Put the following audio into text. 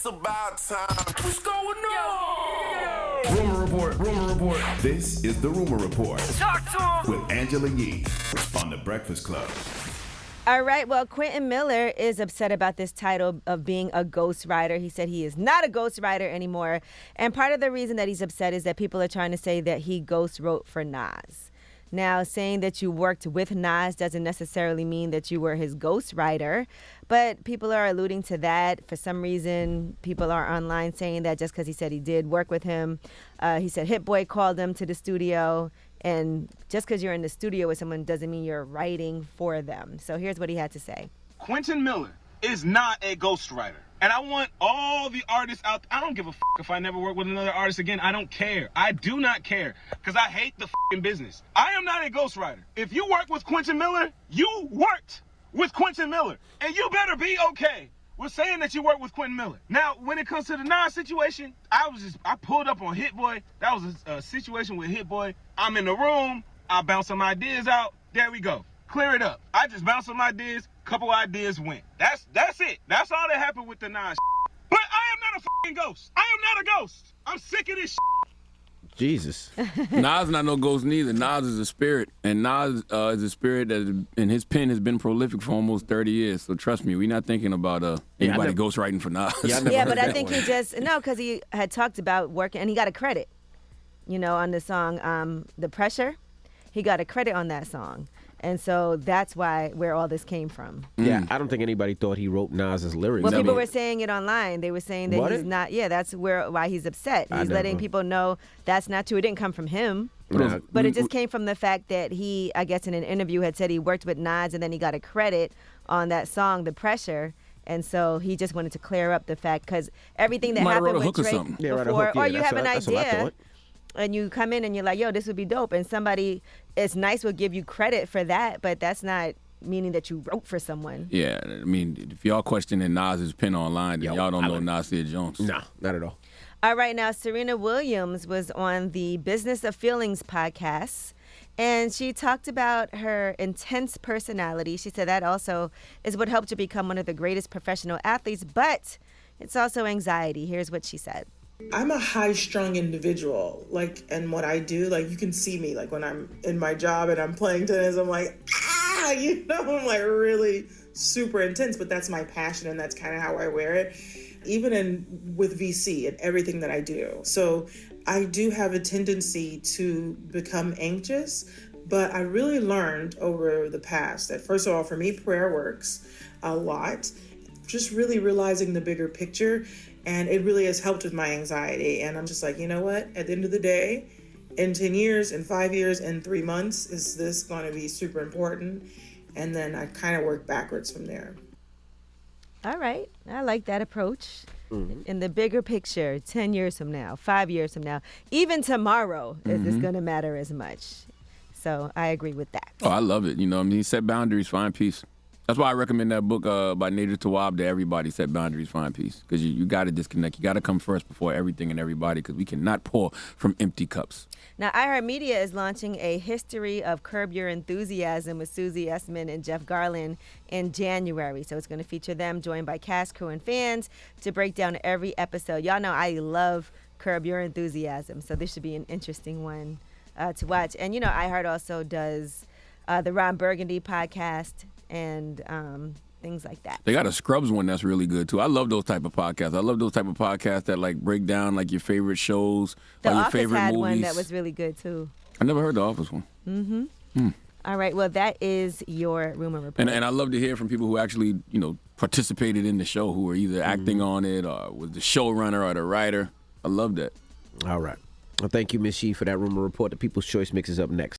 about time. What's going on? Rumor report. This is the Rumor Report. Talk to him. With Angela Yee on The Breakfast Club. All right, well, Quentin Miller is upset about this title of being a ghostwriter. He said he is not a ghostwriter anymore. And part of the reason that he's upset is that people are trying to say that he ghost wrote for Nas. Now, saying that you worked with Nas doesn't necessarily mean that you were his ghostwriter, but people are alluding to that. For some reason, people are online saying that just because he said he did work with him. He said Hit Boy called him to the studio, and just because you're in the studio with someone doesn't mean you're writing for them. So here's what he had to say. Quentin Miller is not a ghostwriter. And I want all the artists out. I don't give a if I never work with another artist again. I don't care. I do not care because I hate the business. I am not a ghostwriter. If you work with Quentin Miller, you worked with Quentin Miller. And you better be okay with saying that you work with Quentin Miller. Now, when it comes to the Nas situation, I pulled up on Hit Boy. That was a situation with Hit Boy. I'm in the room. I bounce some ideas out. There we go. Clear it up. I just bounced some ideas. Couple ideas went. That's it. That's all that happened with the Nas. But I am not a fucking ghost. I am not a ghost. I'm sick of this. Jesus. Nas not no ghost neither. Nas is a spirit, and Nas is a spirit that, and his pen has been prolific for almost 30 years. So trust me, we're not thinking about anybody ghostwriting for Nas. Yeah, but I think he just because he had talked about working, and he got a credit, on the song "The Pressure." He got a credit on that song. And so that's where all this came from. Yeah, I don't think anybody thought he wrote Nas's lyrics. Well, people were saying it online. They were saying that he's not. Yeah, that's why he's upset. He's letting people know that's not true. It didn't come from him. But it just came from the fact that he, I guess in an interview, had said he worked with Nas and then he got a credit on that song, The Pressure. And so he just wanted to clear up the fact because everything that happened with Drake before, or you have an idea. And you come in and you're like, yo, this would be dope. And somebody, it's nice, will give you credit for that, but that's not meaning that you wrote for someone. Yeah, I mean, if y'all questioning Nas's pen online, then y'all don't know Nasir Jones. No, not at all. All right, now Serena Williams was on the Business of Feelings podcast, and she talked about her intense personality. She said that also is what helped her become one of the greatest professional athletes, but it's also anxiety. Here's what she said. I'm a high-strung individual, and what I do, you can see me, when I'm in my job and I'm playing tennis, I'm like, I'm really super intense, but that's my passion and that's kind of how I wear it, even with VC and everything that I do. So I do have a tendency to become anxious, but I really learned over the past that, first of all, for me, prayer works a lot, just really realizing the bigger picture. And it really has helped with my anxiety. And I'm just like, you know what? At the end of the day, in 10 years, in 5 years, in 3 months, is this going to be super important? And then I kind of work backwards from there. All right. I like that approach. Mm-hmm. In the bigger picture, 10 years from now, 5 years from now, even tomorrow, is this going to matter as much? So I agree with that. Oh, I love it. Set boundaries, find peace. That's why I recommend that book by Nader Tawwab to everybody, Set Boundaries, Find Peace. Because you got to disconnect. You got to come first before everything and everybody because we cannot pour from empty cups. Now, iHeartMedia is launching a history of Curb Your Enthusiasm with Susie Essman and Jeff Garland in January. So it's going to feature them joined by cast, crew, and fans to break down every episode. Y'all know I love Curb Your Enthusiasm, so this should be an interesting one to watch. And, iHeart also does the Ron Burgundy podcast and things like that. They got a Scrubs one that's really good, too. I love those type of podcasts. I love those type of podcasts that, break down, your favorite shows, The your Office favorite had movies. one that was really good, too. I never heard The Office one. Mm-hmm. All right. Well, that is your Rumor Report. And I love to hear from people who actually, participated in the show, who were either acting on it or was the showrunner or the writer. I love that. All right. Well, thank you, Ms. Yee, for that Rumor Report. The People's Choice Mix is up next.